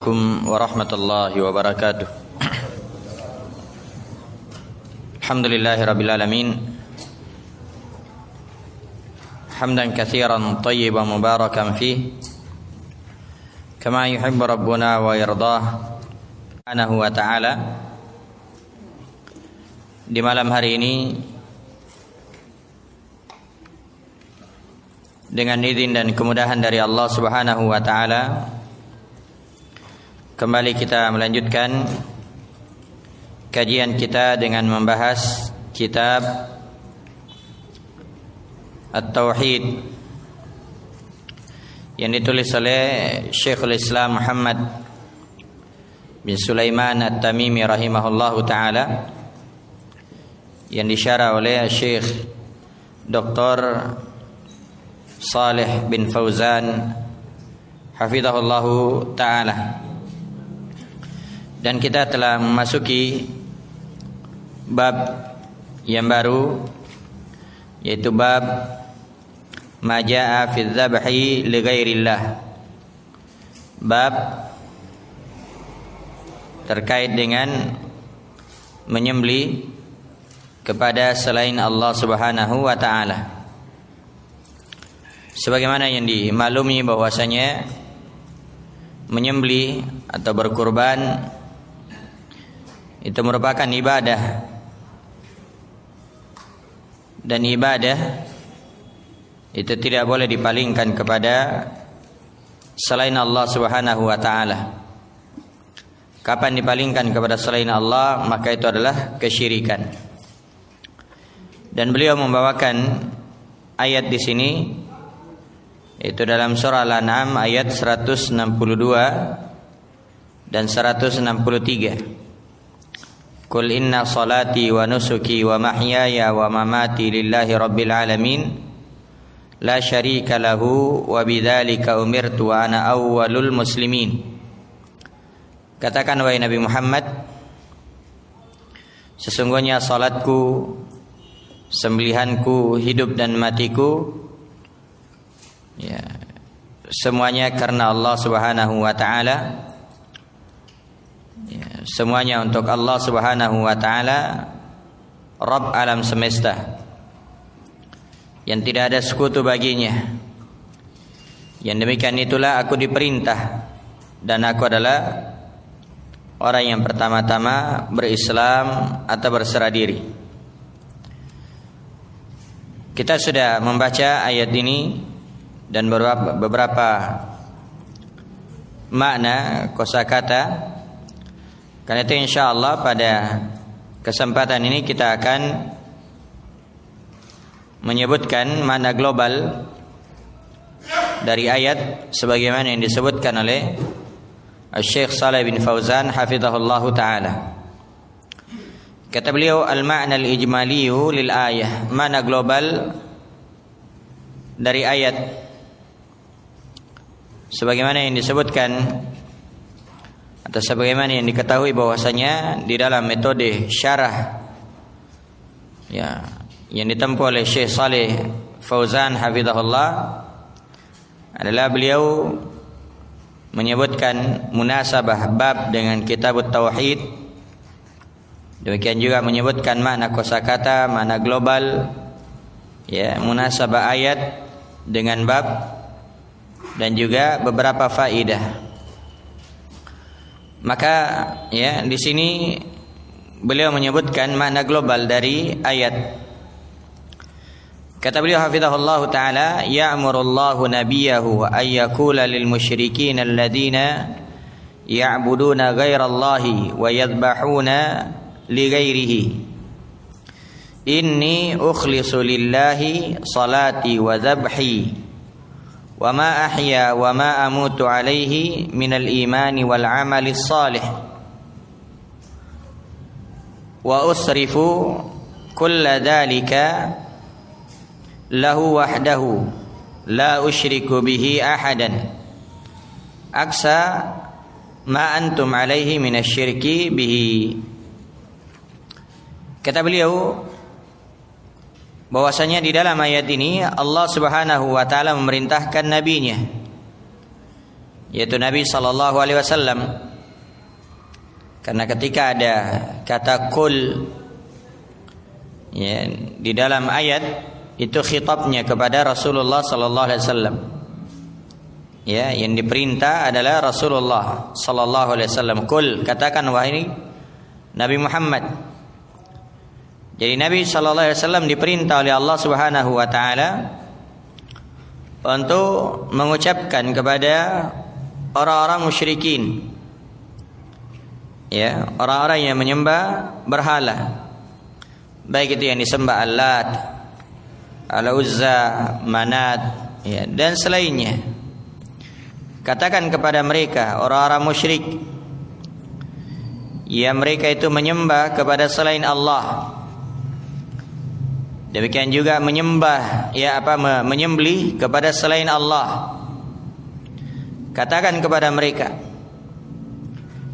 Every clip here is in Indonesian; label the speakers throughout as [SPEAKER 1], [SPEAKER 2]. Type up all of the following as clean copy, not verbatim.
[SPEAKER 1] Assalamualaikum warahmatullahi wabarakatuh. Alhamdulillahirabbil alamin. Hamdan katsiran thayyiban mubarakan fih. Kama yuhibbu rabbuna wa yardah. Subhanahu wa ta'ala. Di malam hari ini dengan izin dan kemudahan dari Allah Subhanahu wa ta'ala, kembali kita melanjutkan kajian kita dengan membahas kitab At-Tauhid yang ditulis oleh Syekhul Islam Muhammad bin Sulaiman At-Tamimi rahimahullahu ta'ala, yang disyarah oleh Syekh Dr. Saleh bin Fauzan hafizahullahu ta'ala. Dan kita telah memasuki bab yang baru, yaitu bab ma jaa fi dzabhi li ghairillah. Bab terkait dengan menyembelih kepada selain Allah Subhanahu wa ta'ala. Sebagaimana yang dimaklumi bahwasanya menyembelih atau berkurban itu merupakan ibadah, dan ibadah itu tidak boleh dipalingkan kepada selain Allah Subhanahu wa ta'ala. Kapan dipalingkan kepada selain Allah, maka itu adalah kesyirikan. Dan beliau membawakan ayat di sini, itu dalam surah Al-An'am ayat 162 dan 163. Qul inna salati wa nusuki wa mahyaya wa mamati lillahi rabbil alamin la syarika lahu wa bidzalika umirtu wa ana awwalul muslimin. Katakan wahai Nabi Muhammad, sesungguhnya salatku, sembelihanku, hidup dan matiku, ya, semuanya karena Allah Subhanahu wa ta'ala, ya, semuanya untuk Allah Subhanahu wa ta'ala, Rabb alam semesta, yang tidak ada sekutu baginya. Yang demikian itulah aku diperintah, dan aku adalah orang yang pertama-tama berislam atau berserah diri. Kita sudah membaca ayat ini dan beberapa makna kosakata. Karena itu insyaallah pada kesempatan ini kita akan menyebutkan makna global dari ayat sebagaimana yang disebutkan oleh Syekh Saleh bin Fauzan hafizahullahu ta'ala. Kata beliau, al-ma'na al-ijmaliyu lil ayah, makna global dari ayat sebagaimana yang disebutkan atau sebagaimana yang diketahui bahwasanya di dalam metode syarah, ya, yang ditempuh oleh Syekh Saleh Fauzan hafizahullah adalah beliau menyebutkan munasabah bab dengan kitab Tauhid. Demikian juga menyebutkan makna kosakata, makna global, ya, munasabah ayat dengan bab, dan juga beberapa faidah. Maka, ya, di sini beliau menyebutkan makna global dari ayat. Kata beliau hafizahullahu ta'ala, ya'murullahu nabiyahu ay yaqula lil musyrikin alladhina ya'buduna ghairallahi wa yadhbahuna li ghairihi inni ukhlisu lillahi salati wa dhabhi wa ma ahya wa ma amutu alaihi minal imani wal amali salih wa usrifu kulla dhalika lahu wahdahu la usyriku bihi ahadan aksa ma antum alaihi minasyirki bihi. Kata beliau bahwasanya di dalam ayat ini Allah Subhanahu wa ta'ala memerintahkan nabinya yaitu Nabi sallallahu alaihi wasallam. Karena ketika ada kata kul ya, di dalam ayat itu khitabnya kepada Rasulullah sallallahu alaihi wasallam. Ya, yang diperintah adalah Rasulullah sallallahu alaihi wasallam. Kul, katakan wahai Nabi Muhammad. Jadi Nabi sallallahu alaihi wasallam diperintah oleh Allah Subhanahu wa taala untuk mengucapkan kepada orang-orang musyrikin, ya, orang-orang yang menyembah berhala, baik itu yang disembah Al-Lat, Al-Uzza, Manat, ya, dan selainnya. Katakan kepada mereka, orang-orang musyrik, ya mereka itu menyembah kepada selain Allah. Demikian juga menyembah, ya menyembelih kepada selain Allah. Katakan kepada mereka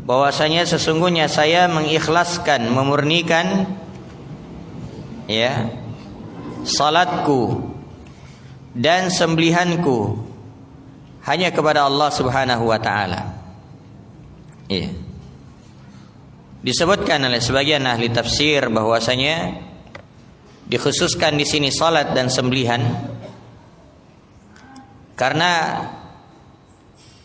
[SPEAKER 1] bahwasanya sesungguhnya saya mengikhlaskan, memurnikan ya salatku dan sembelihanku hanya kepada Allah Subhanahu wa taala. Ya. Disebutkan oleh sebagian ahli tafsir bahwasanya dikhususkan di sini salat dan sembelihan karena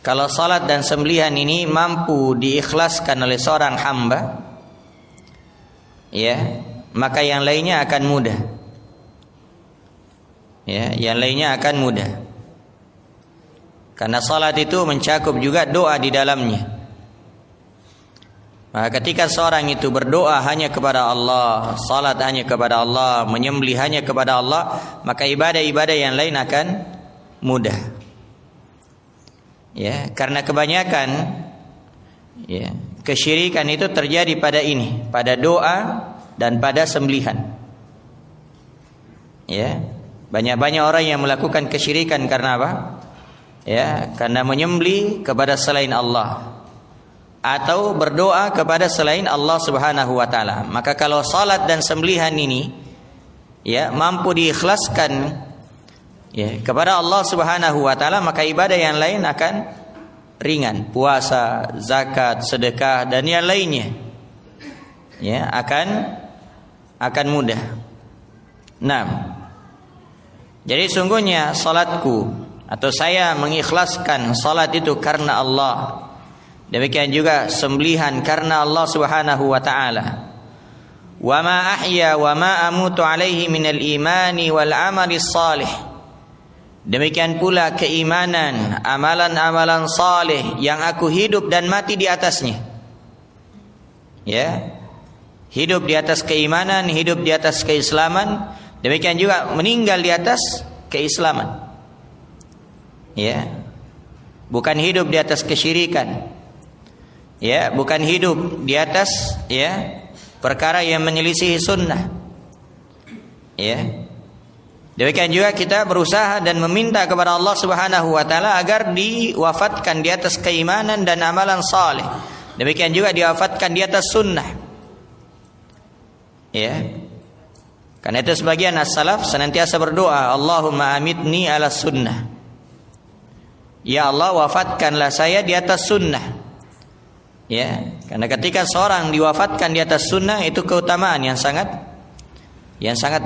[SPEAKER 1] kalau salat dan sembelihan ini mampu diikhlaskan oleh seorang hamba, ya, maka yang lainnya akan mudah. Ya, yang lainnya akan mudah. Karena salat itu mencakup juga doa di dalamnya. Maka ketika seorang itu berdoa hanya kepada Allah, salat hanya kepada Allah, menyembelih hanya kepada Allah, maka ibadah-ibadah yang lain akan mudah. Ya, karena kebanyakan ya, kesyirikan itu terjadi pada ini, pada doa dan pada sembelihan. Ya, banyak-banyak orang yang melakukan kesyirikan karena apa? Ya, karena menyembelih kepada selain Allah atau berdoa kepada selain Allah Subhanahu wa taala. Maka kalau salat dan sembelihan ini ya mampu diikhlaskan ya kepada Allah Subhanahu wa taala, maka ibadah yang lain akan ringan. Puasa, zakat, sedekah dan yang lainnya ya akan mudah. Nah, jadi sungguhnya salatku atau saya mengikhlaskan salat itu karena Allah. Demikian juga sembelihan karena Allah Subhanahu wa taala. Wa ma ahya wa ma amutu alaihi minal imani wal amali salih. Demikian pula keimanan, amalan-amalan saleh yang aku hidup dan mati di atasnya. Ya. Hidup di atas keimanan, hidup di atas keislaman, demikian juga meninggal di atas keislaman. Ya. Bukan hidup di atas kesyirikan. Ya, bukan hidup di atas ya perkara yang menyelisihi sunnah. Ya. Demikian juga kita berusaha dan meminta kepada Allah Subhanahu wa taala agar diwafatkan di atas keimanan dan amalan saleh. Demikian juga diwafatkan di atas sunnah. Ya. Karena itu sebagian as-salaf senantiasa berdoa, Allahumma amitni ala sunnah. Ya Allah, wafatkanlah saya di atas sunnah. Ya, karena ketika seorang diwafatkan di atas sunnah itu keutamaan yang sangat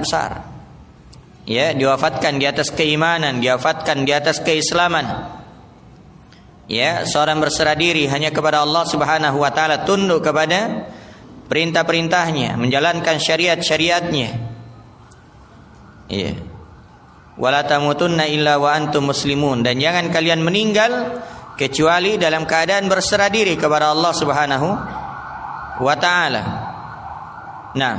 [SPEAKER 1] besar. Ya, diwafatkan di atas keimanan, diwafatkan di atas keislaman. Ya, seorang berserah diri hanya kepada Allah Subhanahu wa taala, tunduk kepada perintah-perintahnya, menjalankan syariat-syariatnya. Ya. Wala tamutunna illa wa antum muslimun, dan jangan kalian meninggal kecuali dalam keadaan berserah diri kepada Allah Subhanahu wa taala. Nah,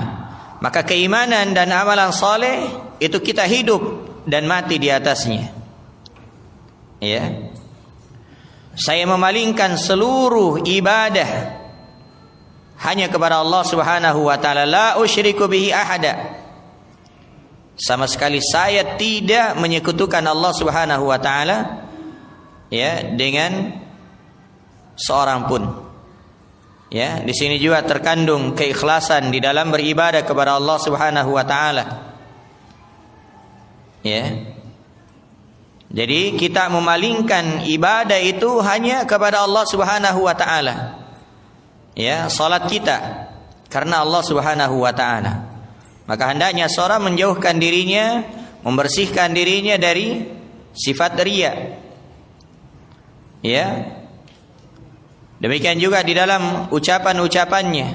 [SPEAKER 1] maka keimanan dan amalan saleh itu kita hidup dan mati di atasnya. Ya. Saya memalingkan seluruh ibadah hanya kepada Allah Subhanahu wa taala, la usyriku bihi ahada. Sama sekali saya tidak menyekutukan Allah Subhanahu wa taala ya dengan seorang pun. Ya, di sini juga terkandung keikhlasan di dalam beribadah kepada Allah Subhanahu wa taala. Ya. Jadi kita memalingkan ibadah itu hanya kepada Allah Subhanahu wa taala. Ya, salat kita karena Allah Subhanahu wa taala. Maka hendaknya seorang menjauhkan dirinya, membersihkan dirinya dari sifat riya. Ya. Demikian juga di dalam ucapan-ucapannya,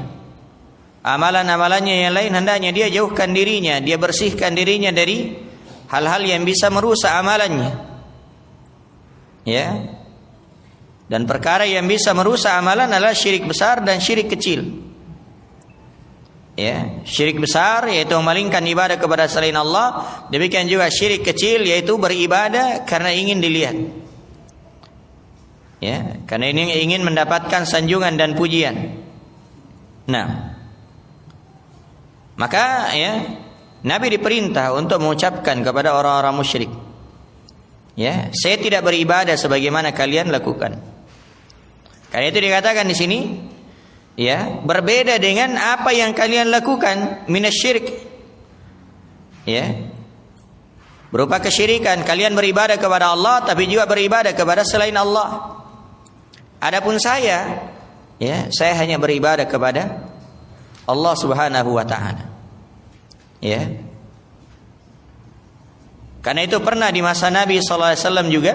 [SPEAKER 1] amalan-amalannya yang lain hendaknya dia jauhkan dirinya, dia bersihkan dirinya dari hal-hal yang bisa merusak amalannya. Ya. Dan perkara yang bisa merusak amalan adalah syirik besar dan syirik kecil. Ya, syirik besar yaitu memalingkan ibadah kepada selain Allah, demikian juga syirik kecil yaitu beribadah karena ingin dilihat. Ya, karena ini ingin mendapatkan sanjungan dan pujian. Nah, maka ya Nabi diperintah untuk mengucapkan kepada orang-orang musyrik, ya, saya tidak beribadah sebagaimana kalian lakukan. Karena itu dikatakan di sini, ya, berbeda dengan apa yang kalian lakukan minasyirik, ya, berupa kesyirikan. Kalian beribadah kepada Allah, tapi juga beribadah kepada selain Allah. Adapun saya, ya, saya hanya beribadah kepada Allah Subhanahu wa taala. Ya. Karena itu pernah di masa Nabi sallallahu alaihi wasallam juga,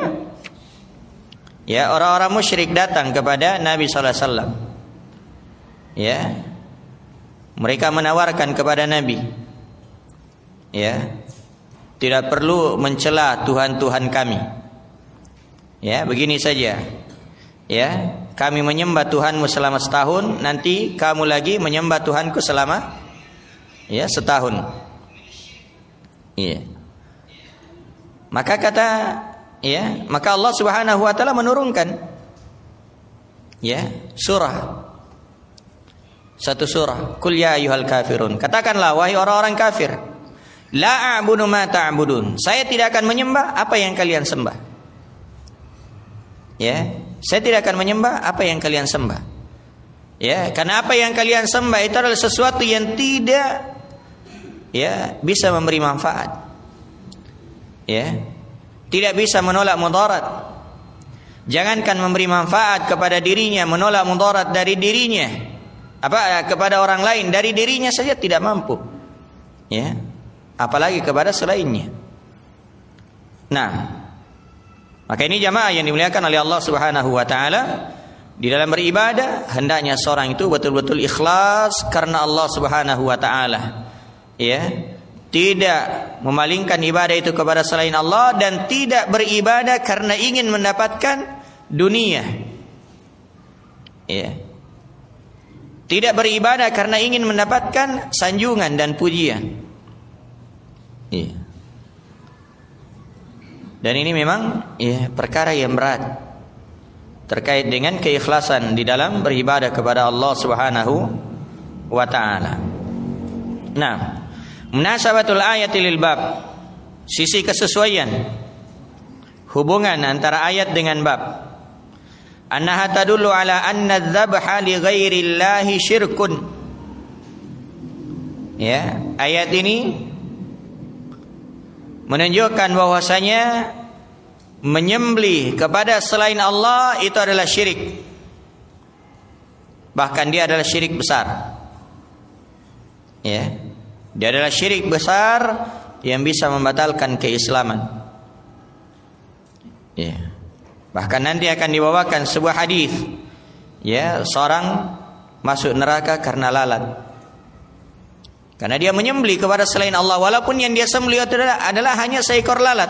[SPEAKER 1] ya, orang-orang musyrik datang kepada Nabi sallallahu alaihi wasallam. Ya. Mereka menawarkan kepada Nabi, ya, tidak perlu mencela Tuhan-Tuhan kami. Ya, begini saja. Ya, kami menyembah Tuhanmu selama setahun, nanti kamu lagi menyembah Tuhanku selama, ya, setahun. Iya. Maka kata, ya, maka Allah Subhanahu wa taala menurunkan, ya, surah. Satu surah, Qul ya ayyuhal kafirun. Katakanlah wahai orang-orang kafir, la a'budu ma ta'budun. Saya tidak akan menyembah apa yang kalian sembah. Ya, saya tidak akan menyembah apa yang kalian sembah. Ya, karena apa yang kalian sembah itu adalah sesuatu yang tidak, ya, bisa memberi manfaat. Ya, tidak bisa menolak mudarat. Jangankan memberi manfaat kepada dirinya, menolak mudarat dari dirinya, kepada orang lain, dari dirinya saja tidak mampu. Ya, apalagi kepada selainnya. Nah, maka ini jamaah yang dimuliakan oleh Allah Subhanahu wa taala, di dalam beribadah hendaknya seorang itu betul-betul ikhlas karena Allah Subhanahu wa taala. Ya, tidak memalingkan ibadah itu kepada selain Allah dan tidak beribadah karena ingin mendapatkan dunia. Ya. Tidak beribadah karena ingin mendapatkan sanjungan dan pujian. Ya. Dan ini memang, ya, perkara yang berat terkait dengan keikhlasan di dalam beribadah kepada Allah Subhanahu wa taala. Nah, munasabatul ayati lil bab, sisi kesesuaian hubungan antara ayat dengan bab. Annaha tadullu ala anna adz-dzabha li ghairillahi syirkun. Ya, ayat ini menunjukkan bahwasanya menyembelih kepada selain Allah itu adalah syirik. Bahkan dia adalah syirik besar. Ya. Dia adalah syirik besar yang bisa membatalkan keislaman. Ya. Bahkan nanti akan dibawakan sebuah hadis, ya, seorang masuk neraka karena lalat. Karena dia menyembelih kepada selain Allah, walaupun yang dia sembelih adalah hanya seekor lalat.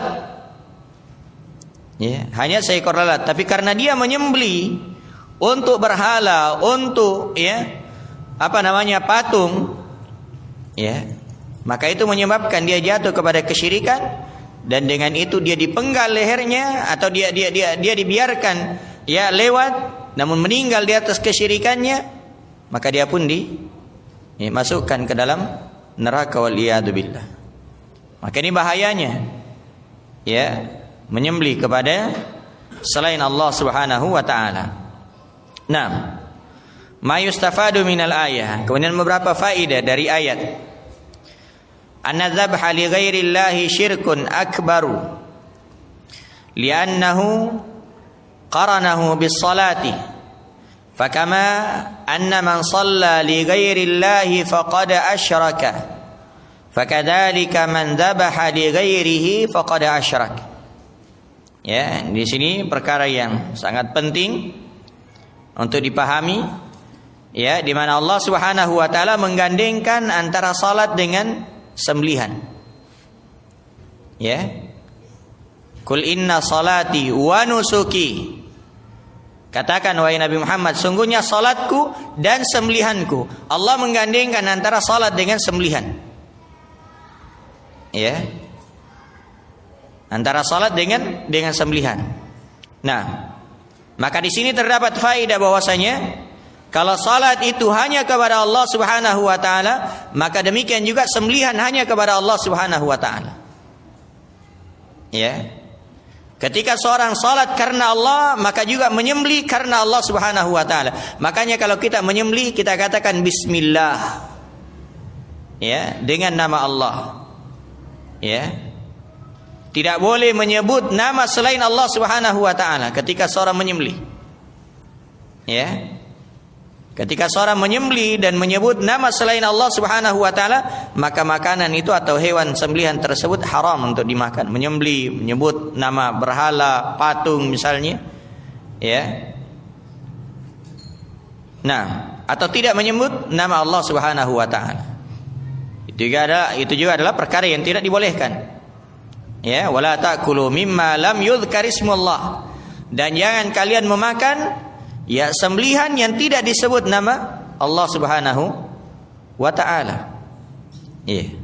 [SPEAKER 1] Ya, hanya seekor lalat, tapi karena dia menyembelih untuk berhala, untuk, ya, patung, ya, maka itu menyebabkan dia jatuh kepada kesyirikan, dan dengan itu dia dipenggal lehernya atau dia dibiarkan, ya, lewat, namun meninggal di atas kesyirikannya, maka dia pun masukkan ke dalam neraka waliyadu billah. Maka ini bahayanya, ya, menyembelih kepada selain Allah Subhanahu wa taala. Nah, ma yustafadu minal ayah, kemudian beberapa faedah dari ayat. Anna dzabha li ghairillahi syirkun akbaru li'annahu qaranahu bis salati fakama anna man shalla li ghairi llahi faqad asyraka fakadzalika man dzabaha li ghairihi faqad asyraka. Ya, di sini perkara yang sangat penting untuk dipahami, ya, di mana Allah Subhanahu wa taala menggandengkan antara salat dengan sembelihan. Ya. Qul inna salati wa nusuki. Katakan wahai Nabi Muhammad, sungguhnya salatku dan sembelihanku. Allah menggandengkan antara salat dengan sembelihan. Ya. Antara salat dengan sembelihan. Nah, maka di sini terdapat faedah bahwasanya kalau salat itu hanya kepada Allah Subhanahu wa taala, maka demikian juga sembelihan hanya kepada Allah Subhanahu wa taala. Ya. Ketika seorang salat karena Allah, maka juga menyembelih karena Allah Subhanahu wa taala. Makanya kalau kita menyembelih, kita katakan bismillah. Ya, dengan nama Allah. Ya. Tidak boleh menyebut nama selain Allah Subhanahu wa taala ketika seorang menyembelih. Ya. Ketika seorang menyembelih dan menyebut nama selain Allah Subhanahu wa taala, maka makanan itu atau hewan sembelihan tersebut haram untuk dimakan. Menyembelih, menyebut nama berhala, patung misalnya, ya. Nah, atau tidak menyebut nama Allah Subhanahu wa taala. Itu juga adalah perkara yang tidak dibolehkan. Ya, wala ta'kulu mimma lam yudhkar ismullah. Dan jangan kalian memakan ya sembelihan yang tidak disebut nama Allah Subhanahu wa taala. Iya.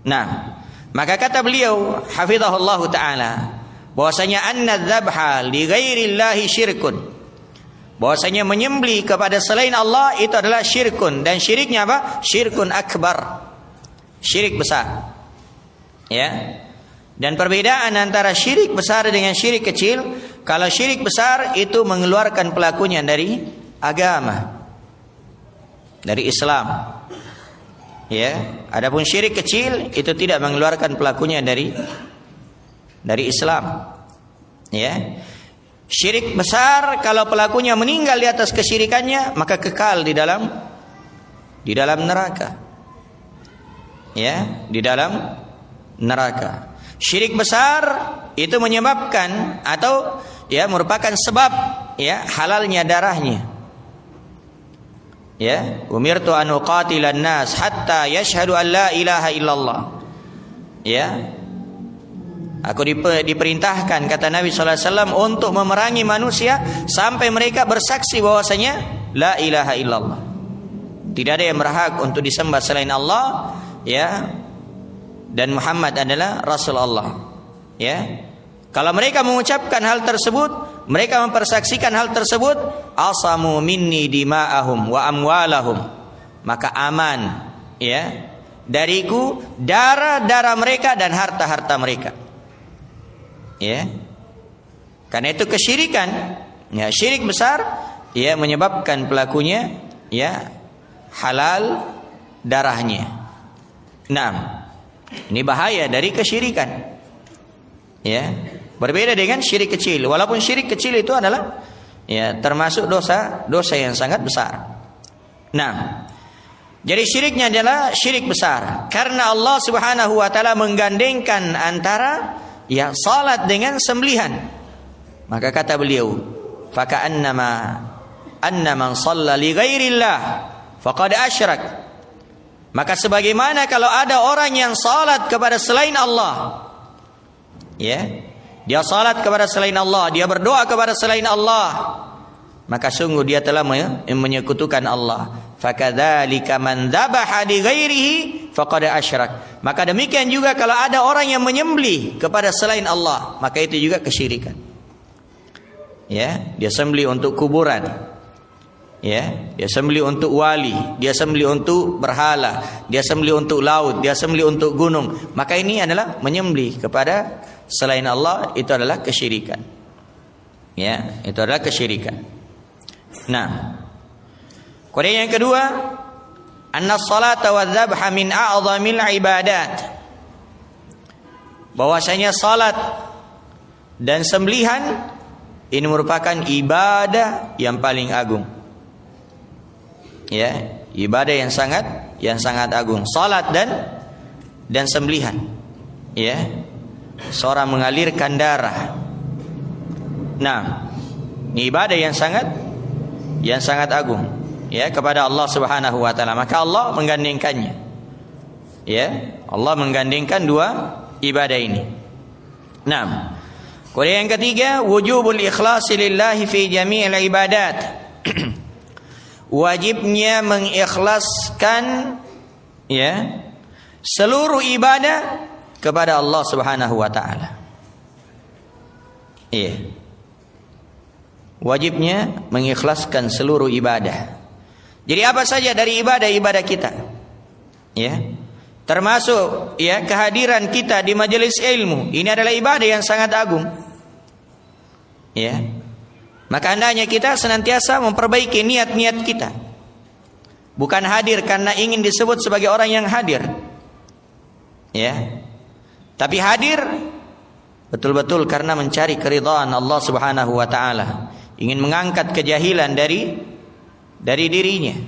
[SPEAKER 1] Nah, maka kata beliau hafizahullah taala bahwasanya anna dzabha li ghairillahi syirkun. Bahwasanya menyembelih kepada selain Allah itu adalah syirkun, dan syiriknya apa? Syirkun akbar. Syirik besar. Ya. Dan perbedaan antara syirik besar dengan syirik kecil, kalau syirik besar itu mengeluarkan pelakunya dari agama, dari Islam. Ya, adapun syirik kecil itu tidak mengeluarkan pelakunya dari Islam. Ya. Syirik besar kalau pelakunya meninggal di atas kesyirikannya, maka kekal di dalam neraka. Ya, di dalam neraka. Syirik besar itu menyebabkan atau ya merupakan sebab ya halalnya darahnya. Ya, umirtu an uqatilan nas hatta yashhadu an la ilaha illallah. Ya. Aku diperintahkan kata Nabi sallallahu alaihi wasallam untuk memerangi manusia sampai mereka bersaksi bahwasanya la ilaha illallah. Tidak ada yang berhak untuk disembah selain Allah, ya. Dan Muhammad adalah Rasul Allah. Ya. Kalau mereka mengucapkan hal tersebut, mereka mempersaksikan hal tersebut, asamu minni dima'ahum wa amwalahum, maka aman ya dariku darah-darah mereka dan harta-harta mereka. Ya. Karena itu kesyirikan, ya syirik besar ya menyebabkan pelakunya ya halal darahnya. Nah, ini bahaya dari kesyirikan. Ya, berbeda dengan syirik kecil. Walaupun syirik kecil itu adalah ya termasuk dosa yang sangat besar. Nah, jadi syiriknya adalah syirik besar karena Allah Subhanahu wa taala menggandengkan antara ya salat dengan sembelihan. Maka kata beliau, faka'annama anna man shalla li ghairillah faqad asyrak. Maka sebagaimana kalau ada orang yang salat kepada selain Allah, ya, dia salat kepada selain Allah, dia berdoa kepada selain Allah, maka sungguh dia telah menyekutukan Allah. Fakadzalika man dzabaha li ghairihi faqad asyrak. Maka demikian juga kalau ada orang yang menyembelih kepada selain Allah, maka itu juga kesyirikan. Ya, dia sembelih untuk kuburan. Ya, dia sembelih untuk wali, dia sembelih untuk berhala, dia sembelih untuk laut, dia sembelih untuk gunung. Maka ini adalah menyembelih kepada selain Allah, itu adalah kesyirikan. Ya, itu adalah kesyirikan. Nah, kemudian yang kedua, anna salata wa dzabha min a'zamil ibadat. Bahwasanya salat dan sembelihan ini merupakan ibadah yang paling agung. Ya, ibadah yang sangat agung. Salat dan sembelihan. Ya. Seorang mengalirkan darah. Nah, ini ibadah yang sangat agung, ya, kepada Allah Subhanahu wa taala. Maka Allah menggandengkannya. Ya, Allah menggandengkan dua ibadah ini. Nah, kemudian yang ketiga, wujubul ikhlasi lillahi fi jami'il ibadat. Wajibnya mengikhlaskan, ya, seluruh ibadah kepada Allah Subhanahu wa taala. Iya. Wajibnya mengikhlaskan seluruh ibadah. Jadi apa saja dari ibadah-ibadah kita. Ya. Termasuk, ya, kehadiran kita di majelis ilmu. Ini adalah ibadah yang sangat agung. Ya. Maka hendaknya kita senantiasa memperbaiki niat-niat kita. Bukan hadir karena ingin disebut sebagai orang yang hadir. Ya. Tapi hadir betul-betul karena mencari keridhaan Allah Subhanahu wa taala, ingin mengangkat kejahilan dari dirinya.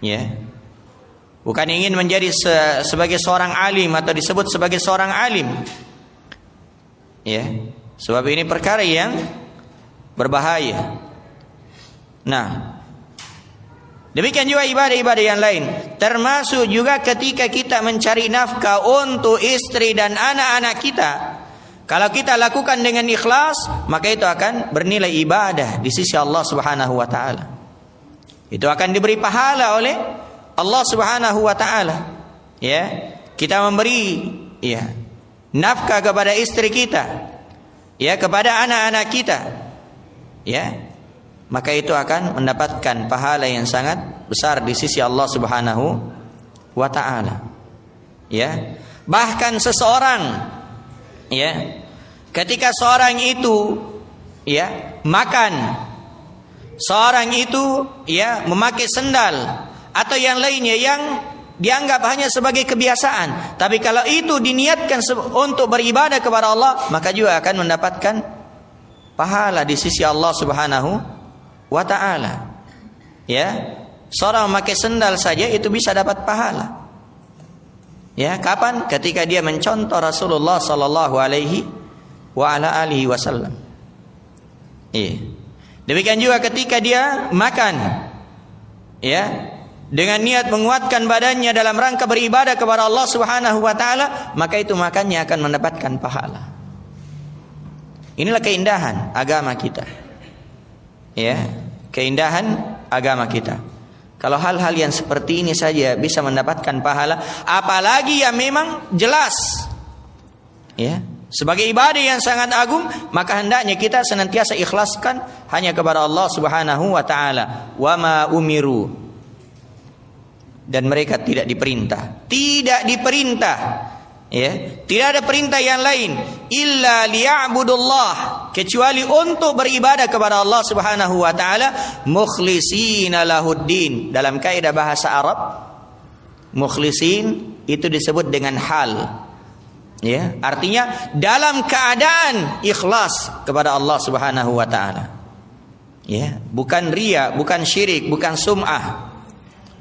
[SPEAKER 1] Ya. Bukan ingin menjadi sebagai seorang alim atau disebut sebagai seorang alim. Ya. Sebab ini perkara yang berbahaya. Nah, demikian juga ibadah-ibadah yang lain. Termasuk juga ketika kita mencari nafkah untuk istri dan anak-anak kita. Kalau kita lakukan dengan ikhlas, maka itu akan bernilai ibadah di sisi Allah Subhanahu wa taala. Itu akan diberi pahala oleh Allah Subhanahu wa taala. Ya, kita memberi, ya, nafkah kepada istri kita, ya, kepada anak-anak kita. Ya. Maka itu akan mendapatkan pahala yang sangat besar di sisi Allah Subhanahu wa taala. Ya. Bahkan seseorang, ya, ketika seorang itu, ya, makan, seorang itu, ya, memakai sendal atau yang lainnya yang dianggap hanya sebagai kebiasaan, tapi kalau itu diniatkan untuk beribadah kepada Allah, maka juga akan mendapatkan pahala di sisi Allah Subhanahu wa ta'ala. Ya, seorang memakai sendal saja itu bisa dapat pahala. Ya, kapan? Ketika dia mencontoh Rasulullah sallallahu alaihi wa ala alihi wasallam. Iya. Demikian juga ketika dia makan, ya, dengan niat menguatkan badannya dalam rangka beribadah kepada Allah Subhanahu wa taala, maka itu makannya akan mendapatkan pahala. Inilah keindahan agama kita. Ya, keindahan agama kita. Kalau hal-hal yang seperti ini saja bisa mendapatkan pahala, apalagi yang memang jelas, ya, sebagai ibadah yang sangat agung, maka hendaknya kita senantiasa ikhlaskan hanya kepada Allah Subhanahu wa taala. Wa ma umiru, dan mereka tidak diperintah, ya, tidak ada perintah yang lain illa liya'budullah, kecuali untuk beribadah kepada Allah Subhanahu wa taala mukhlishina lahuddin. Dalam kaidah bahasa Arab, mukhlisin itu disebut dengan hal. Ya, artinya dalam keadaan ikhlas kepada Allah Subhanahu wa taala. Ya, bukan riya, bukan syirik, bukan sum'ah.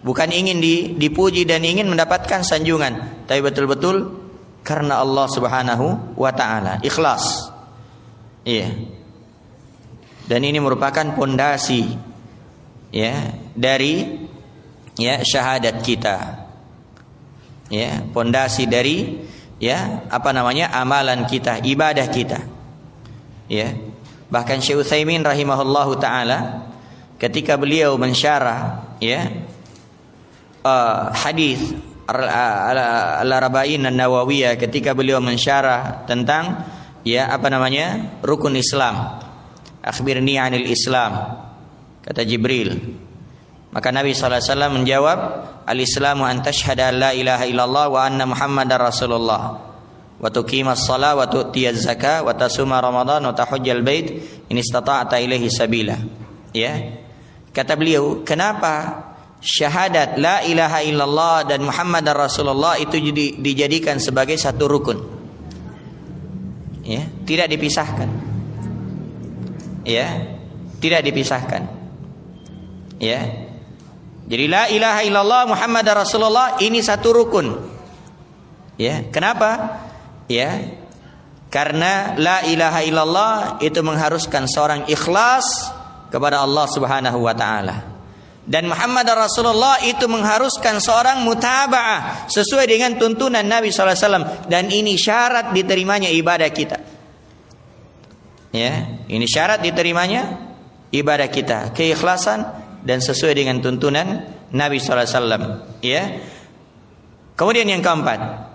[SPEAKER 1] Bukan ingin dipuji dan ingin mendapatkan sanjungan, tapi betul-betul karena Allah Subhanahu wa taala, ikhlas. Iya. Dan ini merupakan pondasi, ya, dari, ya, syahadat kita. Ya, pondasi dari, ya, amalan kita, ibadah kita. Ya. Bahkan Syekh Utsaimin rahimahullahu taala ketika beliau mensyarah, ya, hadis Al-Arba'in An-Nawawiyah, ketika beliau mensyarah tentang, ya, rukun Islam. Akhbirni 'anil Islam, kata Jibril. Maka Nabi sallallahu alaihi wasallam menjawab, al-Islamu an tashhada an la ilaha illallah wa anna Muhammadar Rasulullah wa tuqimas shalah wa tu'tiyaz zakah wa tasuma Ramadan wa tahujjal bait in istata'ta ilaihi sabila. Ya. Kata beliau, kenapa syahadat la ilaha illallah dan Muhammadar Rasulullah itu dijadikan sebagai satu rukun, ya, tidak dipisahkan. ya, tidak dipisahkan. Ya. Jadi la ilaha illallah Muhammadar Rasulullah ini satu rukun. Ya, kenapa? Ya. Karena la ilaha illallah itu mengharuskan seorang ikhlas kepada Allah Subhanahu wa taala. Dan Muhammad Rasulullah itu mengharuskan seorang mutaba'ah sesuai dengan tuntunan Nabi SAW. Dan ini syarat diterimanya ibadah kita. Ya, ini syarat diterimanya ibadah kita, keikhlasan dan sesuai dengan tuntunan Nabi SAW. Ya. Kemudian yang keempat,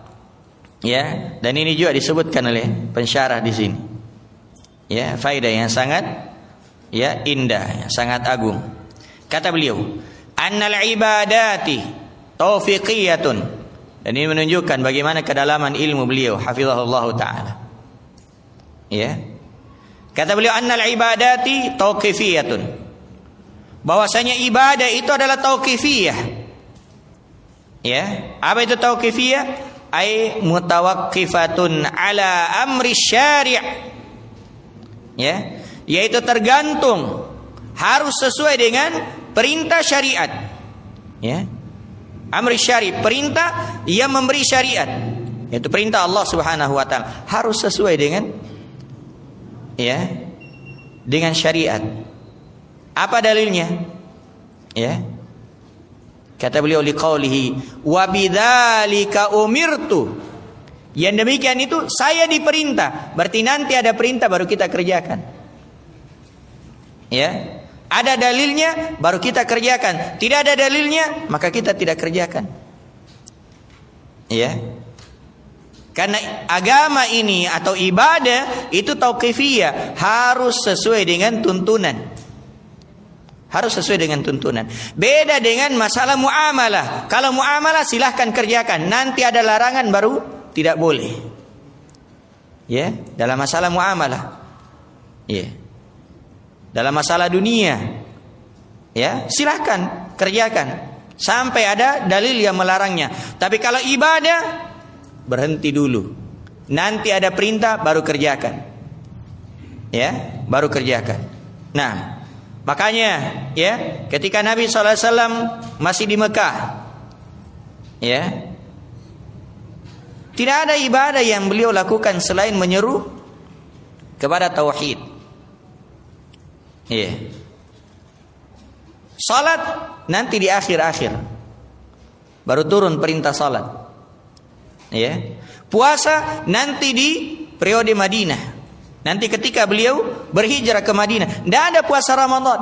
[SPEAKER 1] ya, dan ini juga disebutkan oleh pensyarah di sini. Ya, faedah yang sangat ya indah, yang sangat agung. Kata beliau, annal ibadati taufiqiyatun. Dan ini menunjukkan bagaimana kedalaman ilmu beliau, hafizahullah taala. Ya. Kata beliau, annal ibadati tauqifiyatun. Bahwasanya ibadah itu adalah tauqifiyah. Ya, apa itu tauqifiyah? Ai mutawaqqifatun ala amri syari'. Ya, yaitu tergantung, harus sesuai dengan perintah syariat. Ya. Amri syari', perintah yang memberi syariat. Yaitu perintah Allah Subhanahu wa taala harus sesuai dengan ya, dengan syariat. Apa dalilnya? Ya. Kata beliau liqaulihi wa bidzalika umirtu. Yang demikian itu saya diperintah. Berarti nanti ada perintah baru kita kerjakan. Ya. Ada dalilnya baru kita kerjakan. Tidak ada dalilnya maka kita tidak kerjakan. Ya. Karena agama ini atau ibadah itu tauqifiyah, harus sesuai dengan tuntunan. Harus sesuai dengan tuntunan. Beda dengan masalah muamalah. Kalau muamalah silahkan kerjakan. Nanti ada larangan baru tidak boleh. Ya, dalam masalah muamalah. Ya. Dalam masalah dunia, ya, silahkan kerjakan sampai ada dalil yang melarangnya. Tapi kalau ibadah, berhenti dulu. Nanti ada perintah baru kerjakan. Ya, baru kerjakan. Nah, makanya ya, ketika Nabi SAW masih di Mekah, ya, tidak ada ibadah yang beliau lakukan selain menyeru kepada tauhid. Ya. Salat nanti di akhir-akhir baru turun perintah salat. Ya. Puasa nanti di periode Madinah. Nanti ketika beliau berhijrah ke Madinah, tidak ada puasa Ramadan.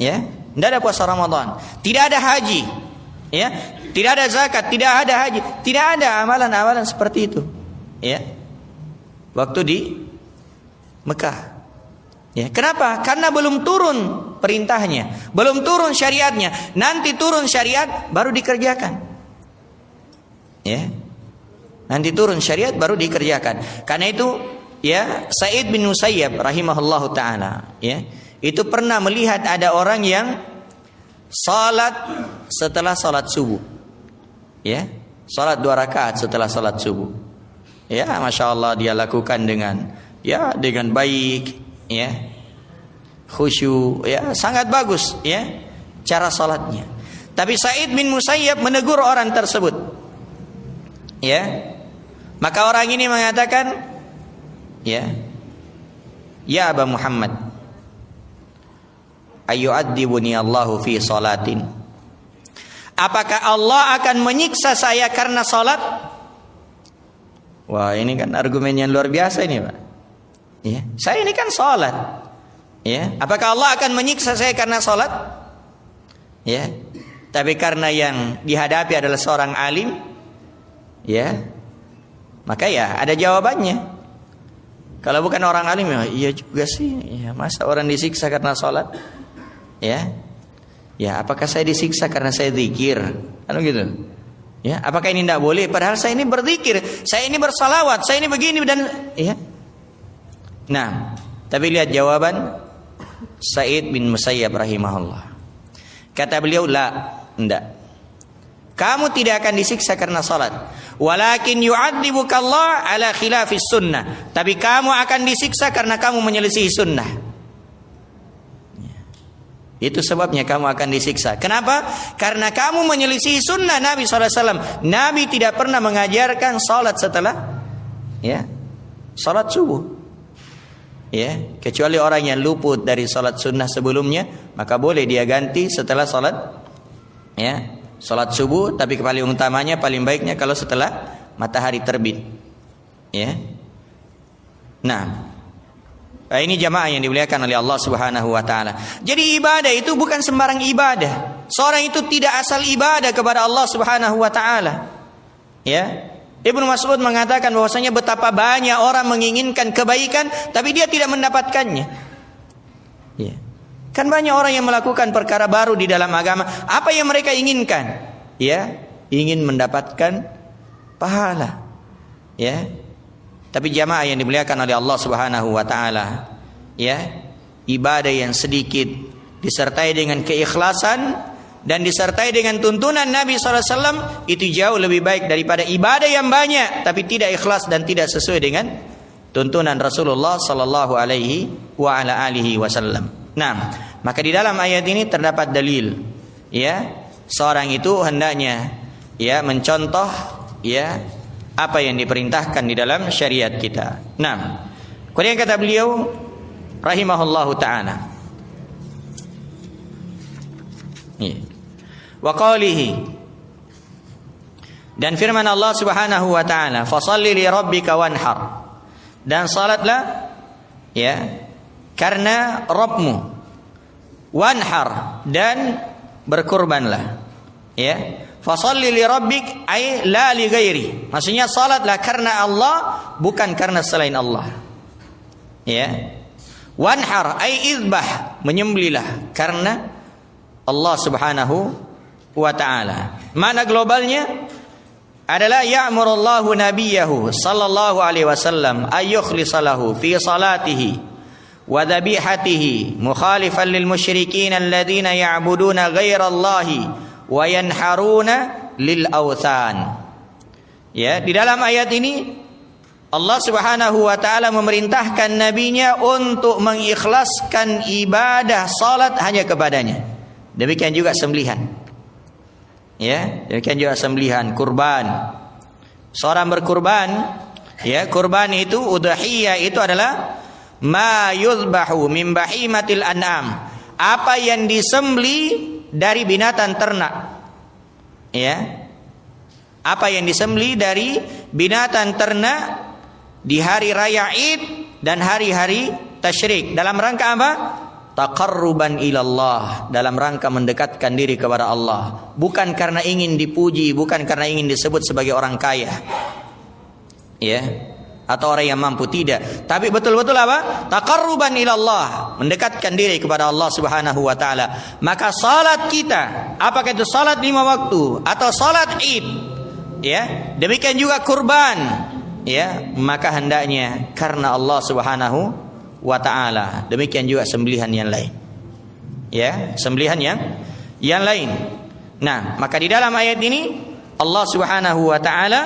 [SPEAKER 1] Ya, tidak ada puasa Ramadan. Tidak ada haji. Ya, tidak ada zakat, tidak ada haji, tidak ada amalan-amalan seperti itu. Ya. Waktu di Mekah. Ya, kenapa? Karena belum turun perintahnya, belum turun syariatnya. Nanti turun syariat baru dikerjakan. Ya. Nanti turun syariat baru dikerjakan. Karena itu ya, Sa'id bin Musayyab rahimahullahu taala, ya, itu pernah melihat ada orang yang salat setelah salat subuh. Ya, salat 2 rakaat setelah salat subuh. Ya, Masya Allah dia lakukan dengan baik. Ya, khusyuk, ya, sangat bagus ya cara salatnya. Tapi Sa'id bin Musayyab menegur orang tersebut. Ya. Maka orang ini mengatakan, ya Aba Muhammad, ayyu'adzibuni Allahu fi salatin. Apakah Allah akan menyiksa saya karena salat? Wah, ini kan argumen yang luar biasa ini, Pak. Ya, saya ini kan salat. Ya, apakah Allah akan menyiksa saya karena salat? Ya. Tapi karena yang dihadapi adalah seorang alim, ya, maka ya ada jawabannya. Kalau bukan orang alim, ya iya juga sih. Ya, masa orang disiksa karena salat? Ya. Ya, apakah saya disiksa karena saya zikir? Kan gitu. Ya, apakah ini tidak boleh? Padahal saya ini berzikir, saya ini bersalawat, saya ini begini dan ya. Nah, tapi lihat jawaban Sa'id bin Musayyab rahimahullah. Kata beliau, la, enggak. Kamu tidak akan disiksa karena salat. Walakin yu'adzibuka Allah ala khilafis sunnah. Tapi kamu akan disiksa karena kamu menyelisihi sunnah. Itu sebabnya kamu akan disiksa. Kenapa? Karena kamu menyelisihi sunnah Nabi SAW. Nabi tidak pernah mengajarkan salat setelah salat subuh. Kecuali orang yang luput dari salat sunnah sebelumnya, maka boleh dia ganti setelah salat salat subuh. Tapi paling utamanya, paling baiknya kalau setelah matahari terbit. Nah, ini jamaah yang dimuliakan oleh Allah Subhanahu wa taala. Jadi ibadah itu bukan sembarang ibadah. Seorang itu tidak asal ibadah kepada Allah Subhanahu wa taala. Ibnu Mas'ud mengatakan bahwasanya betapa banyak orang menginginkan kebaikan tapi dia tidak mendapatkannya. Kan banyak orang yang melakukan perkara baru di dalam agama. Apa yang mereka inginkan? Ingin mendapatkan pahala. Tapi jamaah yang dimuliakan oleh Allah Subhanahu wa taala, ibadah yang sedikit disertai dengan keikhlasan dan disertai dengan tuntunan Nabi SAW itu jauh lebih baik daripada ibadah yang banyak tapi tidak ikhlas dan tidak sesuai dengan tuntunan Rasulullah sallallahu alaihi wa ala alihi wasallam. Nah, maka di dalam ayat ini terdapat dalil, seorang itu hendaknya mencontoh apa yang diperintahkan di dalam syariat kita. Nah, kemudian kata beliau rahimahullahu ta'ala, wa qalihi, dan firman Allah Subhanahu wa ta'ala, fasalli li rabbika wanhar, dan salatlah karena Rabbmu, wanhar, dan berkurbanlah. Fasalli li rabbik ay la li ghairi. Maksudnya salatlah karena Allah, bukan karena selain Allah. Wanhar ay izbah, menyembelihlah karena Allah Subhanahu wa taala. Makna globalnya adalah ya'murullahu nabiyahu sallallahu alaihi wasallam ay yukhlisalahu fi salatihi wa dhabihatihi mukhalifan lil musyrikin alladziina ya'buduna ghairallahi wa yanharuna lil awthan. Di dalam ayat ini Allah Subhanahu wa taala memerintahkan nabinya untuk mengikhlaskan ibadah salat hanya kepadanya. Demikian juga sembelihan. Demikian juga sembelihan, kurban. Seorang berkurban, kurban itu udhiyah itu adalah ma yuzbahu min bahimatil an'am. Apa yang disembeli dari binatang ternak. Apa yang disembelih dari binatang ternak di hari raya Id dan hari-hari tasyrik. Dalam rangka apa? Taqarruban ilallah, dalam rangka mendekatkan diri kepada Allah. Bukan karena ingin dipuji, bukan karena ingin disebut sebagai orang kaya. Atau orang yang mampu, tidak. Tapi betul-betul apa? Taqarruban ilallah, mendekatkan diri kepada Allah Subhanahu wa taala. Maka salat kita, apakah itu salat 5 waktu atau salat Id, demikian juga kurban, maka hendaknya karena Allah Subhanahu wa taala. Demikian juga sembelihan yang lain. Sembelihan yang lain. Nah, maka di dalam ayat ini Allah Subhanahu wa taala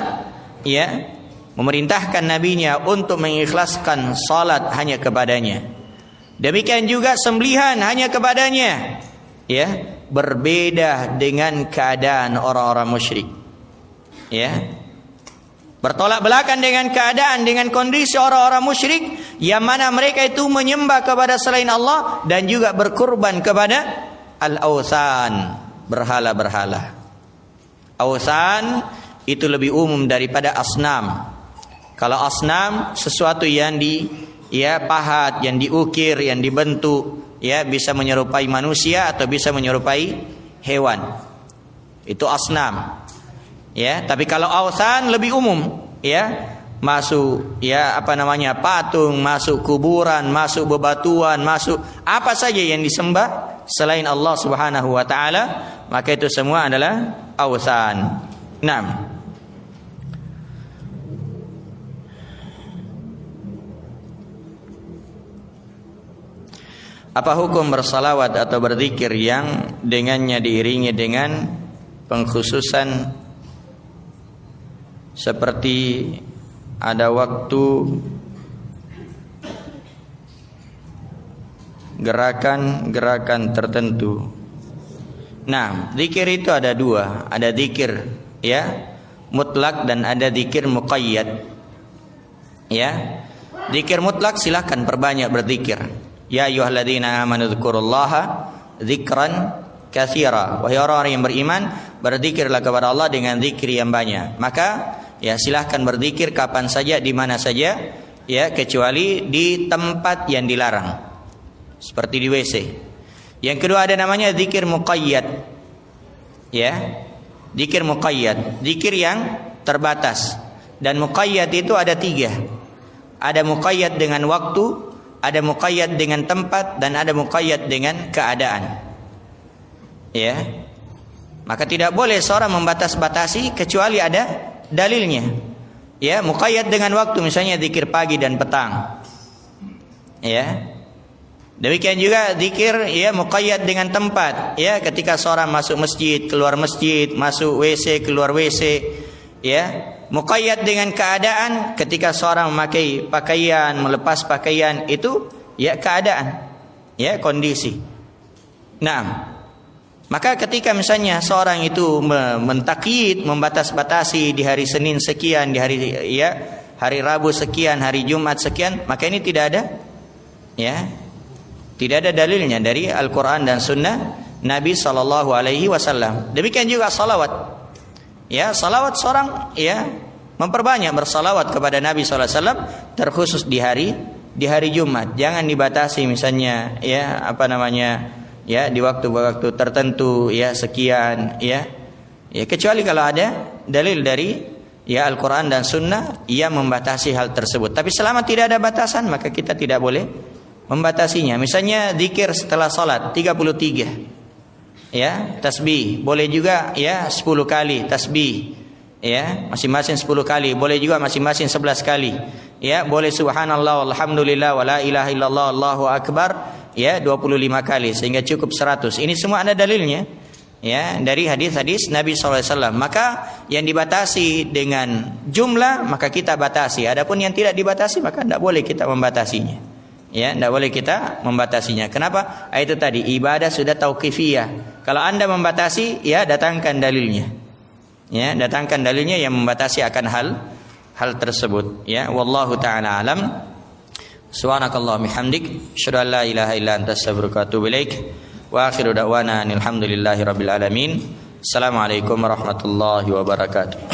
[SPEAKER 1] memerintahkan nabinya untuk mengikhlaskan salat hanya kepadanya. Demikian juga sembelihan hanya kepadanya. Berbeda dengan keadaan orang-orang musyrik. Bertolak belakang dengan keadaan, dengan kondisi orang-orang musyrik yang mana mereka itu menyembah kepada selain Allah dan juga berkurban kepada al-awthan, berhala-berhala. Awthan itu lebih umum daripada asnam. Kalau asnam sesuatu yang pahat, yang diukir, yang dibentuk, bisa menyerupai manusia atau bisa menyerupai hewan. Itu asnam. Tapi kalau awthan lebih umum, masuk patung, masuk kuburan, masuk bebatuan, masuk apa saja yang disembah selain Allah Subhanahu wa taala, maka itu semua adalah awthan. Naam. Apa hukum bersalawat atau berzikir yang dengannya diiringi dengan pengkhususan seperti ada waktu gerakan-gerakan tertentu. Nah, zikir itu ada dua, ada zikir ya mutlak dan ada zikir muqayyad. Ya, zikir mutlak silakan perbanyak berzikir. Ya ayyuhalladzina amanu dzkurullaha dzikran katsira. Wahai orang-orang yang beriman, berzikirlah kepada Allah dengan zikir yang banyak. Maka ya silahkan berzikir kapan saja, di mana saja, ya kecuali di tempat yang dilarang, seperti di WC. Yang kedua ada namanya zikir muqayyad. Ya, zikir muqayyad, zikir yang terbatas. Dan muqayyad itu ada tiga. Ada muqayyad dengan waktu, ada muqayyad dengan tempat, dan ada muqayyad dengan keadaan. Ya, maka tidak boleh seorang membatas-batasi kecuali ada dalilnya. Ya, muqayyad dengan waktu, misalnya zikir pagi dan petang. Ya, demikian juga zikir ya muqayyad dengan tempat. Ya, ketika seorang masuk masjid, keluar masjid, masuk WC, keluar WC. Ya, muqayyad dengan keadaan, ketika seorang memakai pakaian, melepas pakaian, itu ya keadaan, ya kondisi. Nah, maka ketika misalnya seorang itu mentakyid, membatas-batasi di hari Senin sekian, di hari ya hari Rabu sekian, hari Jumat sekian, maka ini tidak ada ya, tidak ada dalilnya dari Al-Quran dan Sunnah Nabi SAW. Demikian juga salawat. Ya, salawat seorang ya memperbanyak bersalawat kepada Nabi SAW, terkhusus di hari Jumat. Jangan dibatasi misalnya ya apa namanya ya di waktu-waktu tertentu ya sekian ya. Ya kecuali kalau ada dalil dari ya Al-Quran dan Sunnah yang membatasi hal tersebut. Tapi selama tidak ada batasan, maka kita tidak boleh membatasinya. Misalnya zikir setelah salat 33. Ya, tasbih. Boleh juga ya 10 kali tasbih. Ya, masing-masing 10 kali. Boleh juga masing-masing 11 kali. Ya, boleh subhanallah walhamdulillah wala ilaha illallah Allahu akbar ya 25 kali sehingga cukup 100. Ini semua ada dalilnya. Ya, dari hadis-hadis Nabi SAW. Maka yang dibatasi dengan jumlah maka kita batasi. Adapun yang tidak dibatasi maka tidak boleh kita membatasinya. Ya, tidak boleh kita membatasinya. Kenapa? Itu tadi ibadah sudah tauqifiyah. Kalau Anda membatasi, ya datangkan dalilnya. Ya, datangkan dalilnya yang membatasi akan hal tersebut. Ya, wallahu taala alam. Subhanakallahumma hamdik, asyhadu an la ilaha illa anta astaghfiruka wa atubu ilaik. Wa akhiru da'wana alhamdulillahi rabbil alamin. Assalamualaikum warahmatullahi wabarakatuh.